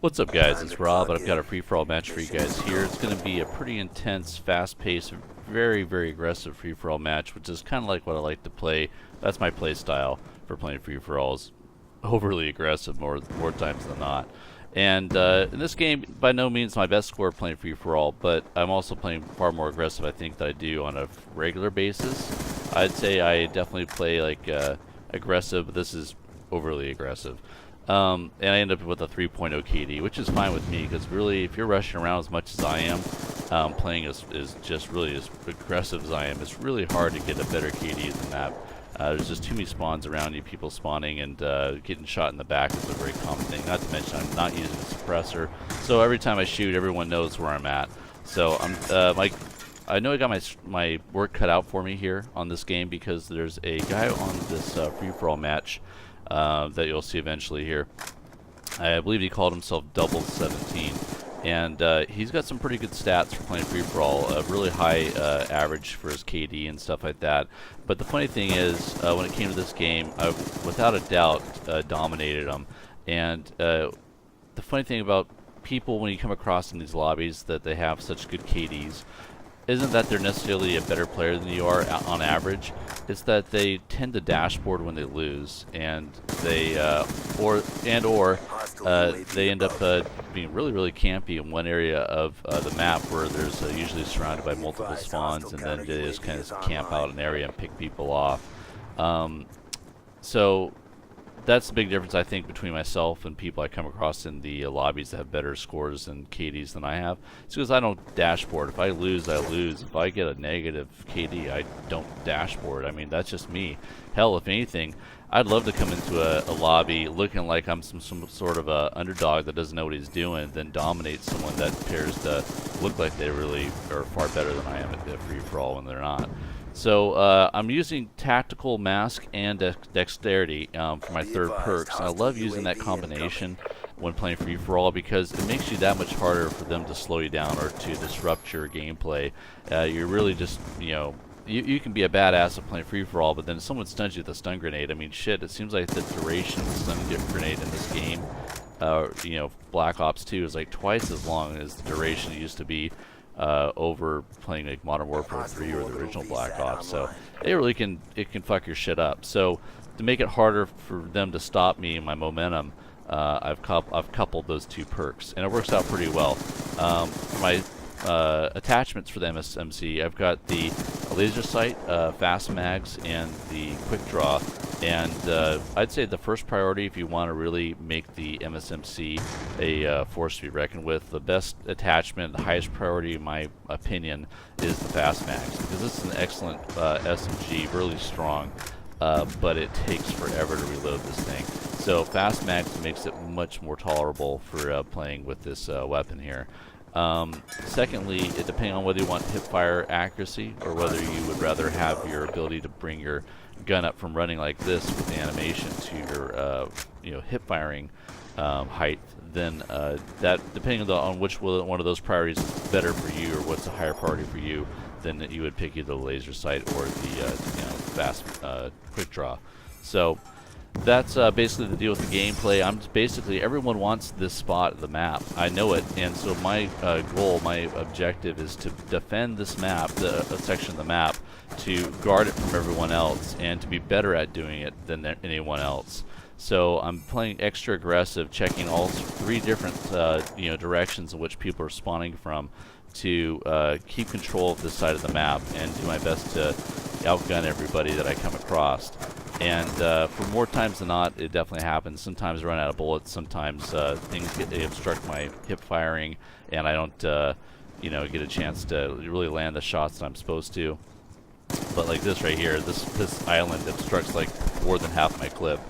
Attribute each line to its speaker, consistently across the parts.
Speaker 1: What's up, guys? It's Rob, and I've got a free-for-all match for you guys here. It's going to be a pretty intense, fast-paced, very aggressive free-for-all match, which is kind of like what I like to play. That's my play style for playing free-for-alls. Overly aggressive more times than not. And in this game, by no means my best score playing free-for-all, but I'm also playing far more aggressive, I think, than I do on a regular basis. I'd say I definitely play like aggressive, but this is overly aggressive. And I end up with a 3.0 KD, which is fine with me, because really, if you're rushing around as much as I am, playing is just really as aggressive as I am, it's really hard to get a better KD than that. There's just too many spawns around you, people spawning, and getting shot in the back is a very common thing. Not to mention, I'm not using a suppressor, so every time I shoot, everyone knows where I'm at. So I know I got my work cut out for me here on this game, because there's a guy on this free-for-all match that you'll see eventually here. I believe he called himself Double 17, and he's got some pretty good stats for playing free-for-all, a really high average for his KD and stuff like that. But the funny thing is, when it came to this game, I without a doubt dominated him. And the funny thing about people, when you come across in these lobbies that they have such good KDs, isn't that they're necessarily a better player than you are on average. It's that they tend to dashboard when they lose, and they or they end up being really campy in one area of the map where there's usually surrounded by multiple spawns, and then they just kind of camp out an area and pick people off. So that's the big difference, I think, between myself and people I come across in the lobbies that have better scores and KDs than I have. It's because I don't dashboard. If I lose, I lose. If I get a negative KD, I don't dashboard. I mean, that's just me. Hell, if anything, I'd love to come into a lobby looking like I'm some sort of a underdog that doesn't know what he's doing, then dominate someone that appears to look like they really are far better than I am at the free-for-all when they're not. So I'm using Tactical Mask and Dexterity for my third perks. And I love using that combination when playing free-for-all, because it makes you that much harder for them to slow you down or to disrupt your gameplay. You're really just, you can be a badass at playing free-for-all, but then if someone stuns you with a stun grenade, I mean, shit, it seems like the duration of the stun grenade in this game, Black Ops 2 is like twice as long as the duration it used to be over playing like Modern Warfare 3 or the original Black Ops. So it can fuck your shit up. So to make it harder for them to stop me in my momentum, I've coupled those two perks, and it works out pretty well. My attachments for the MSMC, I've got the laser sight, fast mags, and the quick draw. And I'd say the first priority, if you want to really make the MSMC a force to be reckoned with, the best attachment, the highest priority in my opinion, is the fast mags, because this is an excellent SMG, really strong, but it takes forever to reload this thing. So fast mags makes it much more tolerable for playing with this weapon here. Secondly, depending on whether you want hip fire accuracy or whether you would rather have your ability to bring your gun up from running like this with the animation to your hip firing height, then that, depending on which one of those priorities is better for you, or what's a higher priority for you, then you would pick either the laser sight or the fast quick draw. So that's basically the deal with the gameplay. Everyone wants this spot of the map. I know it, and so my goal, my objective is to defend this map, a section of the map, to guard it from everyone else, and to be better at doing it than anyone else. So I'm playing extra aggressive, checking all three different directions in which people are spawning from, to keep control of this side of the map and do my best to outgun everybody that I come across. And for more times than not, it definitely happens. Sometimes I run out of bullets. Sometimes they obstruct my hip firing, and I don't, get a chance to really land the shots that I'm supposed to. But like this right here, this island obstructs like more than half my clip.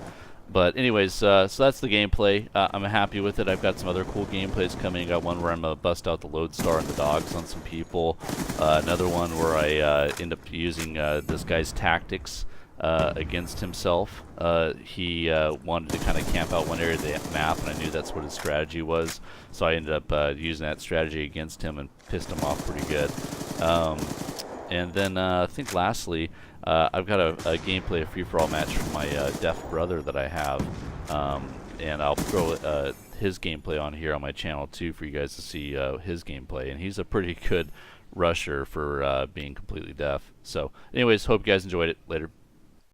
Speaker 1: But anyways, so that's the gameplay. I'm happy with it. I've got some other cool gameplays coming. I got one where I'm gonna bust out the Lodestar and the dogs on some people. Another one where I end up using this guy's tactics against himself. He wanted to kind of camp out one area of the map, and I knew that's what his strategy was, so I ended up using that strategy against him and pissed him off pretty good. And then I think lastly, I've got a gameplay, a free-for-all match from my deaf brother that I have, and I'll throw his gameplay on here on my channel too for you guys to see his gameplay, and he's a pretty good rusher for being completely deaf. So anyways, hope you guys enjoyed it. Later.